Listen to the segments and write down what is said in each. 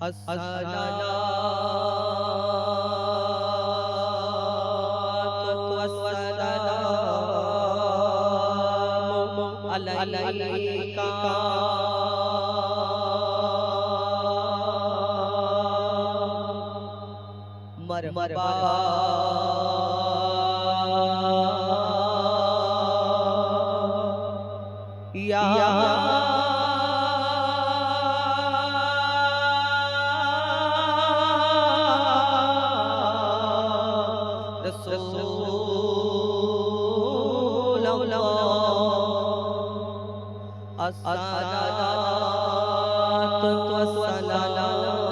अस्सलातु वस्सलामु अलैका मरहबा या रसूल अल्लाह अस्सलातु वस्सलामु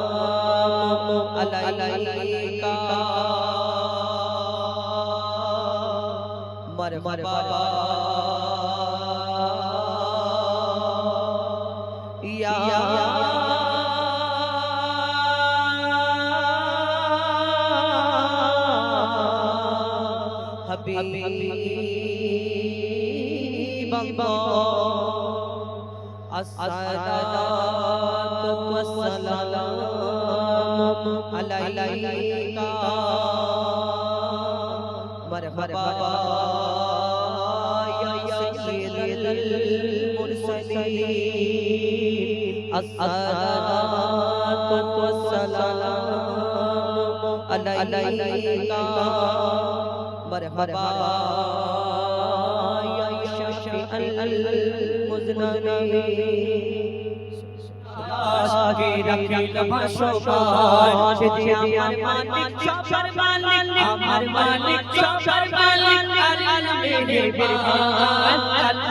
अलैका मरहबा या हबीब अल्लाह अस्सलातु वस्सलामु अलैका मरहबा या सय्यदुल मुरसलीन अस्सलातु वस्सलामु अलैका मरहबा या शफीअल मुज़नबीन आगे रखिल भाषोबान जे আমার মালিক সবার মালিক আমার মালিক সবার মালিক আল্লাহ মেহেরবান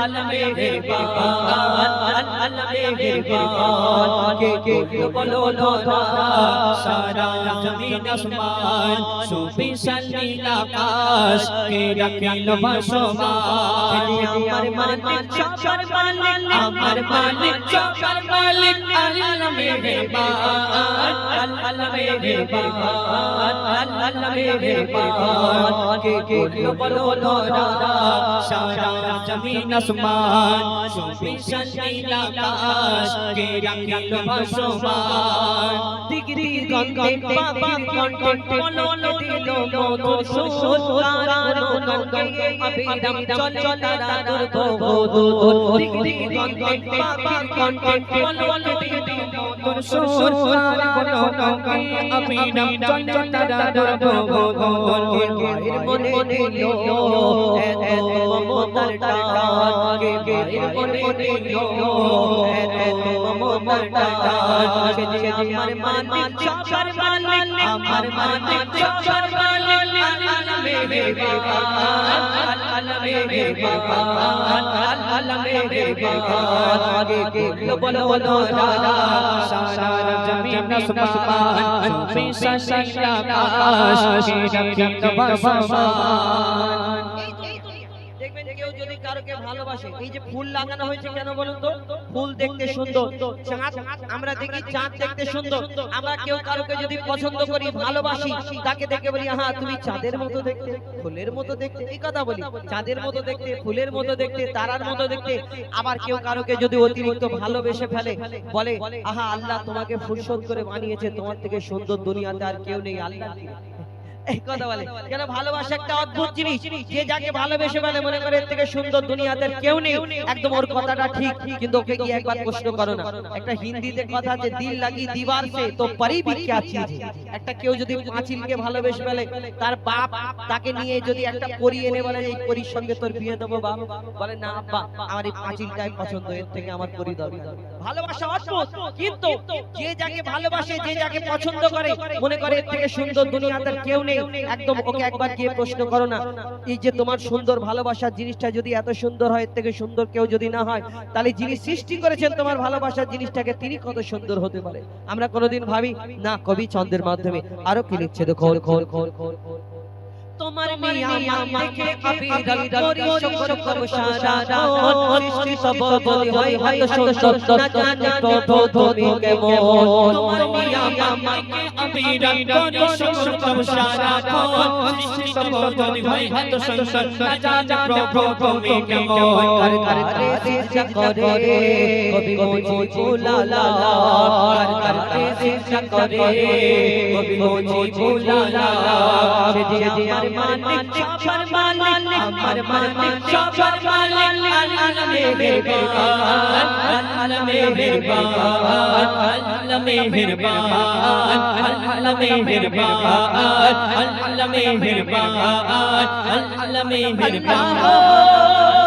আল্লাহ মেহেরবান আল্লাহ মেহেরবান কে বলো না সারা জমিন আসমান সুবিশাল নীল আকাশ কে রাখিল ভাষোবান আমার মালিক সবার মালিক আমার মালিক সবার মালিক আল্লাহ মেহেরবান আল্লাহ মেহেরবান আল্লাহ মেহেরবান কে বলো না সারা জমিন আসমান সুবিশাল নীল আকাশ কে রাখিল ভাষোবান ডিগ্রি গঙ্গে পাপি কণ্ঠে বলো দিল মধুর সুর কারণ গঙ্গে অবিরাম চলে তারা দুর্বোধ ডিগ্রি গঙ্গে পাপি কণ্ঠে বলো দিল মধুর সুর কারণ গঙ্গে অবিরাম চলে তারা দুর্বোধ এর মনে দিল এত মমতার টান কে মনে দিল এত মমতার টান সে আমার মালিক সবার মালিক আমার মালিক সবার মালিক আল্লাহ মেহেরবান আল্লাহ মেহেরবান আল্লাহ মেহেরবান কে বলো না সারা জমিন আসমান সুবিশাল নীল আকাশ কে রাখিল ভাষোবান দেখবেন কেউ যদি কারোকে ভালোবাসে এই যে ফুল লাগানো হয়েছে কেন বলুন তো ফুল দেখতে সুন্দর চাঁদ আমরা দেখি চাঁদ দেখতে সুন্দর আমরা কেউ কারোকে যদি পছন্দ করি ভালোবাসি তাকে দেখে বলি হ্যাঁ তুমি চাঁদের মতো দেখতে ফুলের মতো দেখতে এই কথা বলি চাঁদের মতো দেখতে ফুলের মতো দেখতে তারার মতো দেখতে আবার কেউ কারোকে যদি অতিরিক্ত ভালোবেসে ফেলে বলে আহা আল্লাহ তোমাকে ফুরসত করে বানিয়েছে তোমার থেকে সুন্দর দুনিয়াতে আর কেউ নেই আল্লাহ এই কথা বলে কেন ভালোবাসা একটা অদ্ভুত জিনিস যে যাকে ভালোবেসে ফেলে মনে করে এর থেকে সুন্দর দুনিয়াতে আর কেউ নেই একদম ওর কথাটা ঠিক কিন্তু ওকে কি একবার প্রশ্ন করো না একটা হিন্দিতে কথা আছে দিল লাগি दीवार से तो परी भी क्या चीज একটা কেউ যদি পাঁচিলকে ভালোবেসে ফেলে তার বাপ তাকে নিয়ে যদি একটা পরী এনে বলে এই পরীর সঙ্গে তোর বিয়ে দেব বাপ বলে না আব্বা আমার এই পাঁচিলটাই পছন্দ এর থেকে আমার পরী দরকার ভালোবাসা অদ্ভুত কিন্তু যে যাকে ভালোবাসে যে যাকে পছন্দ করে মনে করে এর থেকে সুন্দর দুনিয়াতে আর কেউ নেই একদম ওকে একবার গিয়ে প্রশ্ন করো না এই যে তোমার সুন্দর ভালোবাসার জিনিসটা যদি এত সুন্দর হয় এর থেকে সুন্দর কেউ যদি না হয় তাহলে যিনি সৃষ্টি করেছেন তোমার ভালোবাসার জিনিসটাকে তিনি কত সুন্দর হতে পারে আমরা কোনোদিন ভাবি না কবি ছন্দের মাধ্যমে আরো কি লিখছে দেখো তোমার নিয়ামত দেখে আবিরাল করি শুকর করব সারাক্ষণ সৃষ্টি সব বলি হয় হত সুন্দর না জানি প্রভু তুমি কেমন তোমার নিয়ামত দেখে আবিরাল করি শুকর করব সারাক্ষণ সৃষ্টি সব বলি হয় হত সুন্দর না জানি প্রভু তুমি কেমন কর করে সিজদা করে কবি মুঝে বুলালা কর করে সিজদা করে কবি মুঝে বুলালা যে আমার মালিক সবার মালিক আমার মালিক সবার মালিক আল্লাহ মেহেরবান আল্লাহ মেহেরবান আল্লাহ মেহেরবান আল্লাহ মেহেরবান আল্লাহ মেহেরবান আল্লাহ মেহেরবান